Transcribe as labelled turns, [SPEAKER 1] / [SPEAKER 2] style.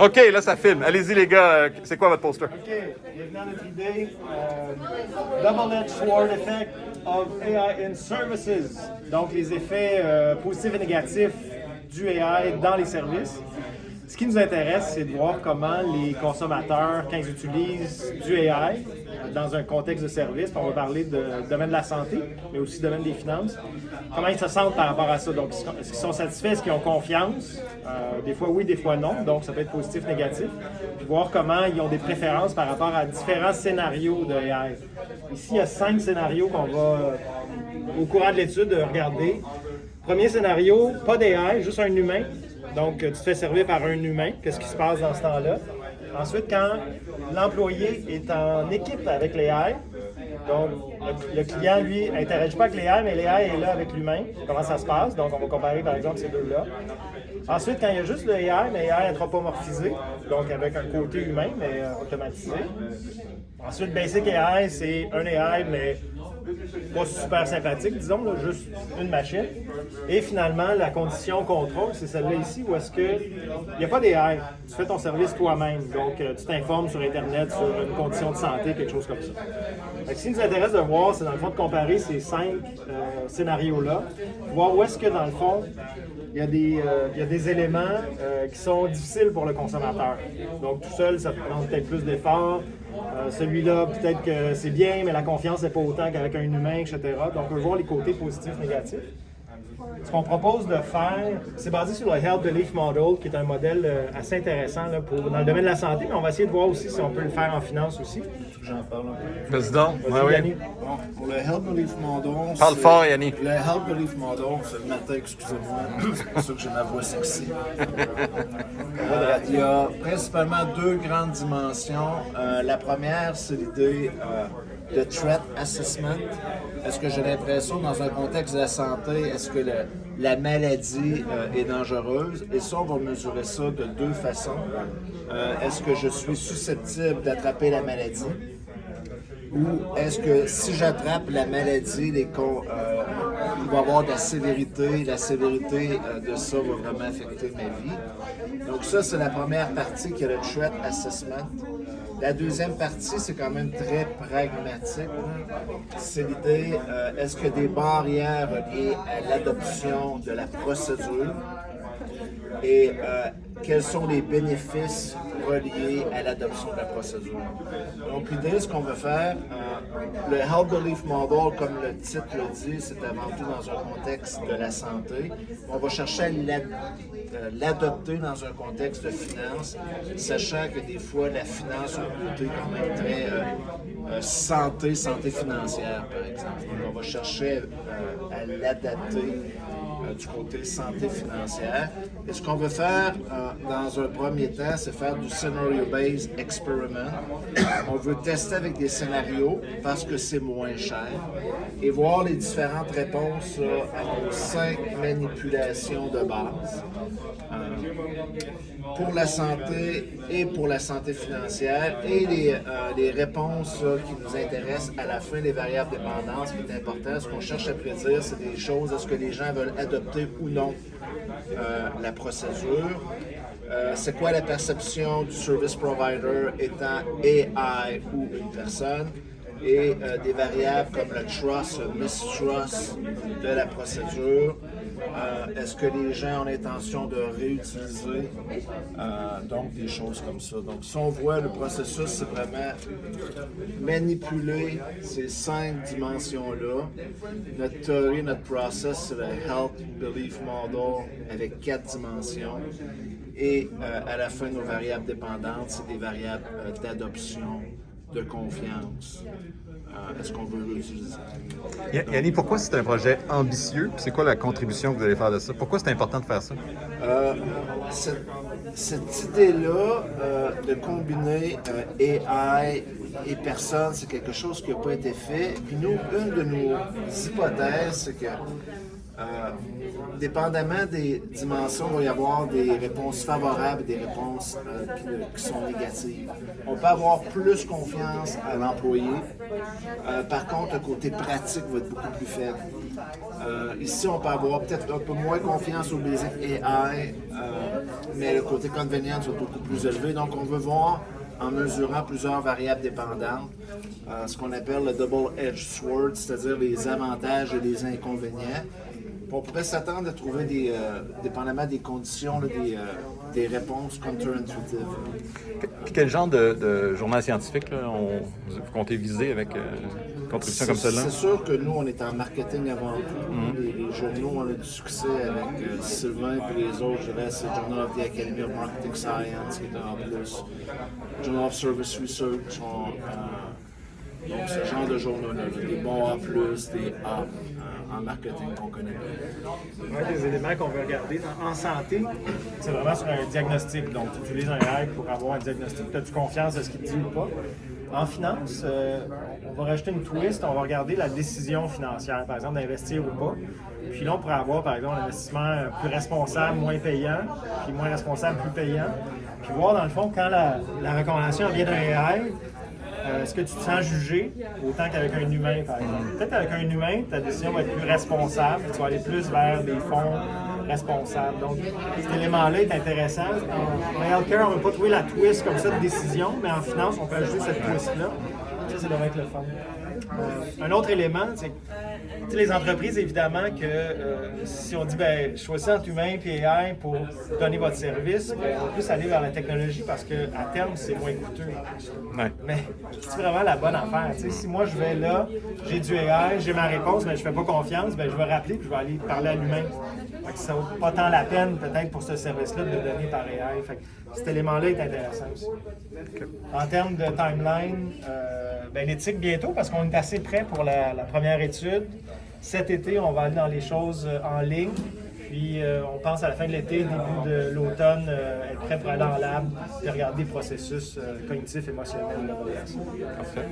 [SPEAKER 1] OK, là, ça filme. Allez-y, les gars. C'est quoi votre poster?
[SPEAKER 2] OK, bienvenue à notre idée. Double-edged sword effect of AI in services. Donc, les effets positifs et négatifs du AI dans les services. Ce qui nous intéresse, c'est de voir comment les consommateurs, quand ils utilisent du AI dans un contexte de service, on va parler de domaine de la santé, mais aussi du domaine des finances, comment ils se sentent par rapport à ça. Donc, est-ce qu'ils sont satisfaits, est-ce qu'ils ont confiance? Des fois oui, des fois non, donc ça peut être positif, négatif. Puis voir comment ils ont des préférences par rapport à différents scénarios de AI. Ici, il y a 5 scénarios qu'on va, au courant de l'étude, regarder. Premier scénario, pas d'AI, juste un humain. Donc, tu te fais servir par un humain. Qu'est-ce qui se passe dans ce temps-là? Ensuite, quand l'employé est en équipe avec l'AI, donc le client, lui, n'interagit pas avec l'AI, mais l'AI est là avec l'humain. Comment ça se passe? Donc, on va comparer, par exemple, ces deux-là. Ensuite, quand il y a juste le AI, mais AI anthropomorphisé, donc avec un côté humain, mais automatisé. Ensuite, Basic AI, c'est un AI, mais pas super sympathique, disons, là, juste une machine. Et finalement, la condition contrôle, c'est celle-là ici, où est-ce qu'il n'y a pas d'AI. Tu fais ton service toi-même. Donc, tu t'informes sur Internet sur une condition de santé, quelque chose comme ça. Donc, ce qui nous intéresse de voir, c'est dans le fond de comparer ces 5 scénarios-là, voir où est-ce que, dans le fond, il y a des éléments qui sont difficiles pour le consommateur. Donc, tout seul, ça demande peut-être plus d'efforts. Celui-là, peut-être que c'est bien, mais la confiance n'est pas autant qu'avec un humain, etc. Donc, on peut voir les côtés positifs, négatifs. Ce qu'on propose de faire, c'est basé sur le Health Belief Model, qui est un modèle assez intéressant là, dans le domaine de la santé, mais on va essayer de voir aussi si on peut le faire en finance aussi.
[SPEAKER 3] J'en parle un peu.
[SPEAKER 1] Président, oui.
[SPEAKER 3] Bon, pour le Health Belief Model,
[SPEAKER 1] Parle fort, Yannick.
[SPEAKER 3] Le Health Belief Model, c'est le matin, excusez-moi, c'est pour ça que j'ai ma voix sexy. Il y a principalement 2 grandes dimensions. La première, c'est l'idée de threat assessment. Est-ce que j'ai l'impression, dans un contexte de la santé, est-ce que la maladie est dangereuse? Et ça, on va mesurer ça de 2 façons. Est-ce que je suis susceptible d'attraper la maladie? Ou est-ce que si j'attrape la maladie, il va y avoir de la sévérité de ça va vraiment affecter ma vie. Donc ça, c'est la première partie qui est le threat assessment. La deuxième partie, c'est quand même très pragmatique. C'est l'idée, est-ce que des barrières liées à l'adoption de la procédure et quels sont les bénéfices reliés à l'adoption de la procédure. Donc l'idée, ce qu'on veut faire, le Health Belief Model, comme le titre le dit, c'est avant tout dans un contexte de la santé. On va chercher à l'adopter dans un contexte de finance, sachant que des fois, la finance a un côté quand même très santé financière, par exemple. Donc, on va chercher à l'adapter du côté santé financière. Et ce qu'on veut faire dans un premier temps, c'est faire du scenario-based experiment. On veut tester avec des scénarios parce que c'est moins cher et voir les différentes réponses à nos 5 manipulations de base. Pour la santé et pour la santé financière et les réponses qui nous intéressent à la fin des variables dépendantes, ce qui est important, ce qu'on cherche à prédire, c'est des choses, est-ce que les gens veulent adopter ou non la procédure, c'est quoi la perception du service provider étant AI ou une personne, et des variables comme le trust, le mistrust de la procédure. Est-ce que les gens ont l'intention de réutiliser? Donc, des choses comme ça. Donc, si on voit le processus, c'est vraiment manipuler ces 5 dimensions-là. Notre théorie, notre process, c'est le Health Belief Model avec 4 dimensions. Et à la fin, nos variables dépendantes, c'est des variables d'adoption, de confiance. Est-ce qu'on veut l'utiliser?
[SPEAKER 1] Yannick, pourquoi c'est un projet ambitieux? C'est quoi la contribution que vous allez faire de ça? Pourquoi c'est important de faire ça?
[SPEAKER 3] Cette idée-là de combiner AI et personne, c'est quelque chose qui n'a pas été fait. Puis nous, une de nos hypothèses, c'est que dépendamment des dimensions, il va y avoir des réponses favorables et des réponses qui sont négatives. On peut avoir plus confiance à l'employé. Par contre, le côté pratique va être beaucoup plus faible. Ici, on peut avoir peut-être un peu moins confiance au basic AI, mais le côté convenience est beaucoup plus élevé. Donc, on veut voir, en mesurant plusieurs variables dépendantes, ce qu'on appelle le double-edged sword, c'est-à-dire les avantages et les inconvénients. On pourrait s'attendre à trouver, dépendamment des conditions, là, des réponses contre-intuitives.
[SPEAKER 1] Quel genre de journal scientifique là, vous comptez viser avec une contribution comme celle-là?
[SPEAKER 3] C'est sûr que nous, on est en marketing avant tout. Les journaux, on a du succès avec Sylvain et les autres. Je dirais, c'est Journal of the Academy of Marketing Science qui est en plus. Journal of Service Research. Donc, ce genre de journaux-là, des bons A+, des A en marketing qu'on connaît bien.
[SPEAKER 2] Un des éléments qu'on veut regarder en santé, c'est vraiment sur un diagnostic. Donc, tu utilises un AI pour avoir un diagnostic. As-tu confiance de ce qu'il te dit ou pas? En finance, on va rajouter une twist. On va regarder la décision financière, par exemple, d'investir ou pas. Puis là, on pourrait avoir, par exemple, un investissement plus responsable, moins payant, puis moins responsable, plus payant. Puis voir, dans le fond, quand la recommandation vient d'un AI, est-ce que tu te sens jugé autant qu'avec un humain, par exemple? Peut-être avec un humain, ta décision va être plus responsable, tu vas aller plus vers des fonds responsables. Donc, cet élément-là est intéressant. En healthcare, on ne va pas trouver la twist comme ça de décision, mais en finance, on peut ajouter cette twist-là. Ça devrait être le fun. Un autre élément, c'est que les entreprises, évidemment, que si on dit ben, choisissez entre humain et AI pour donner votre service, ben, on va plus aller vers la technologie parce qu'à terme, c'est moins coûteux.
[SPEAKER 1] Ouais.
[SPEAKER 2] Mais c'est vraiment la bonne affaire. T'sais, si moi je vais là, j'ai du AI, j'ai ma réponse, mais je fais pas confiance, ben, je vais rappeler et je vais aller parler à l'humain. Fait que ça vaut pas tant la peine peut-être pour ce service-là de le donner par AI. Fait que cet élément-là est intéressant aussi. En termes de timeline, ben, l'éthique bientôt parce qu'on est assez prêt pour la première étude. Cet été, on va aller dans les choses en ligne. Puis on pense à la fin de l'été, début de l'automne, être prêt pour aller en lab et regarder des processus cognitifs, émotionnels de l'évaluation.
[SPEAKER 1] Parfait.